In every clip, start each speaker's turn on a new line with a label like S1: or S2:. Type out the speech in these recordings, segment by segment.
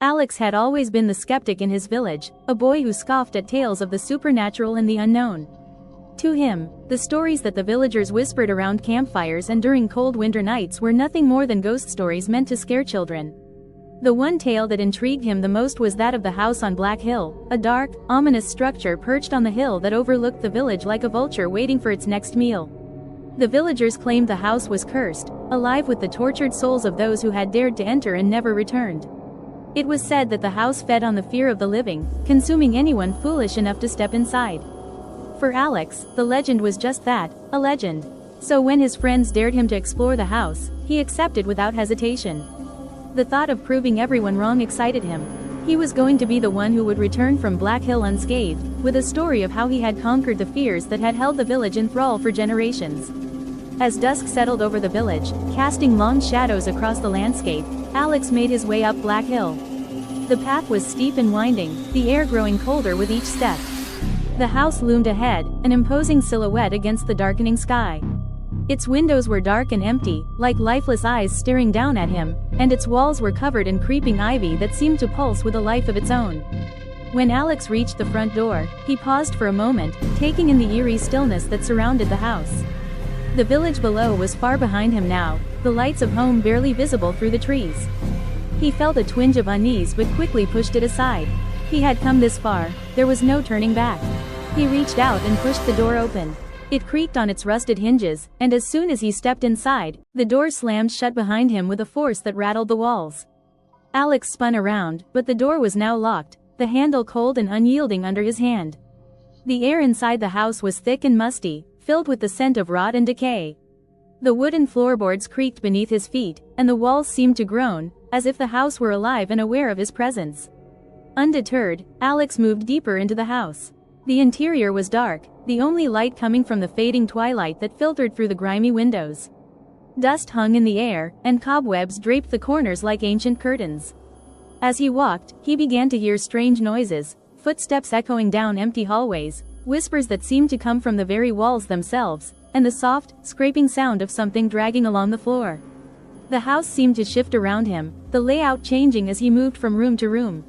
S1: Alex had always been the skeptic in his village, a boy who scoffed at tales of the supernatural and the unknown. To him, the stories that the villagers whispered around campfires and during cold winter nights were nothing more than ghost stories meant to scare children. The one tale that intrigued him the most was that of the house on Black Hill, a dark, ominous structure perched on the hill that overlooked the village like a vulture waiting for its next meal. The villagers claimed the house was cursed, alive with the tortured souls of those who had dared to enter and never returned. It was said that the house fed on the fear of the living, consuming anyone foolish enough to step inside. For Alex, the legend was just that, a legend. So when his friends dared him to explore the house, he accepted without hesitation. The thought of proving everyone wrong excited him. He was going to be the one who would return from Black Hill unscathed, with a story of how he had conquered the fears that had held the village in thrall for generations. As dusk settled over the village, casting long shadows across the landscape, Alex made his way up Black Hill. The path was steep and winding, the air growing colder with each step. The house loomed ahead, an imposing silhouette against the darkening sky. Its windows were dark and empty, like lifeless eyes staring down at him, and its walls were covered in creeping ivy that seemed to pulse with a life of its own. When Alex reached the front door, he paused for a moment, taking in the eerie stillness that surrounded the house. The village below was far behind him now, the lights of home barely visible through the trees. He felt a twinge of unease but quickly pushed it aside. He had come this far, there was no turning back. He reached out and pushed the door open. It creaked on its rusted hinges, and as soon as he stepped inside, the door slammed shut behind him with a force that rattled the walls. Alex spun around, but the door was now locked, the handle cold and unyielding under his hand. The air inside the house was thick and musty, filled with the scent of rot and decay. The wooden floorboards creaked beneath his feet, and the walls seemed to groan, as if the house were alive and aware of his presence. Undeterred, Alex moved deeper into the house. The interior was dark, the only light coming from the fading twilight that filtered through the grimy windows. Dust hung in the air, and cobwebs draped the corners like ancient curtains. As he walked, he began to hear strange noises, footsteps echoing down empty hallways, whispers that seemed to come from the very walls themselves, and the soft, scraping sound of something dragging along the floor. The house seemed to shift around him, the layout changing as he moved from room to room.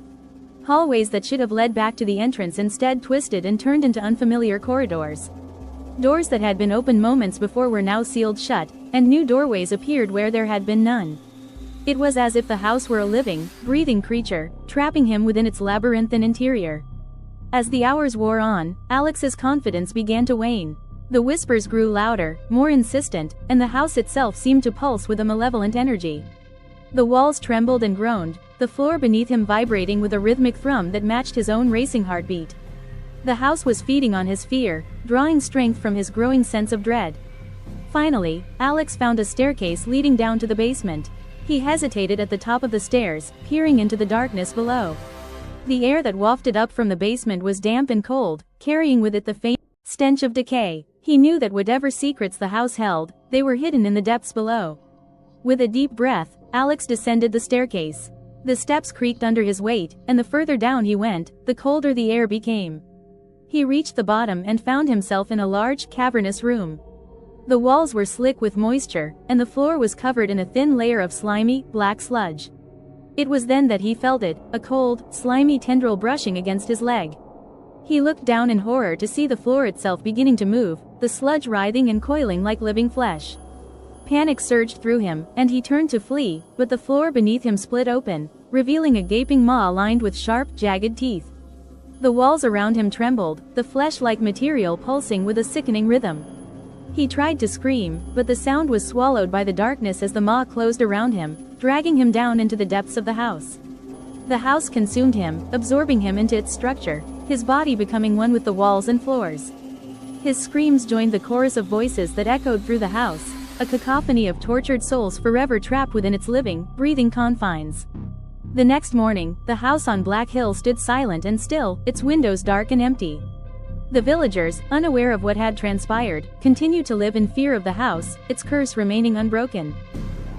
S1: Hallways that should have led back to the entrance instead twisted and turned into unfamiliar corridors. Doors that had been open moments before were now sealed shut, and new doorways appeared where there had been none. It was as if the house were a living, breathing creature, trapping him within its labyrinthine interior. As the hours wore on, Alex's confidence began to wane. The whispers grew louder, more insistent, and the house itself seemed to pulse with a malevolent energy. The walls trembled and groaned, the floor beneath him vibrating with a rhythmic thrum that matched his own racing heartbeat. The house was feeding on his fear, drawing strength from his growing sense of dread. Finally, Alex found a staircase leading down to the basement. He hesitated at the top of the stairs, peering into the darkness below. The air that wafted up from the basement was damp and cold, carrying with it the faint stench of decay. He knew that whatever secrets the house held, they were hidden in the depths below. With a deep breath, Alex descended the staircase. The steps creaked under his weight, and the further down he went, the colder the air became. He reached the bottom and found himself in a large, cavernous room. The walls were slick with moisture, and the floor was covered in a thin layer of slimy, black sludge. It was then that he felt it, a cold, slimy tendril brushing against his leg. He looked down in horror to see the floor itself beginning to move, the sludge writhing and coiling like living flesh. Panic surged through him, and he turned to flee, but the floor beneath him split open, revealing a gaping maw lined with sharp, jagged teeth. The walls around him trembled, the flesh-like material pulsing with a sickening rhythm. He tried to scream, but the sound was swallowed by the darkness as the maw closed around him, dragging him down into the depths of the house. The house consumed him, absorbing him into its structure, his body becoming one with the walls and floors. His screams joined the chorus of voices that echoed through the house, a cacophony of tortured souls forever trapped within its living, breathing confines. The next morning, the house on Black Hill stood silent and still, its windows dark and empty. The villagers, unaware of what had transpired, continued to live in fear of the house, its curse remaining unbroken.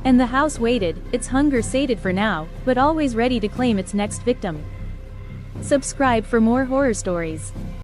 S1: And the house waited, its hunger sated for now, but always ready to claim its next victim. Subscribe for more horror stories.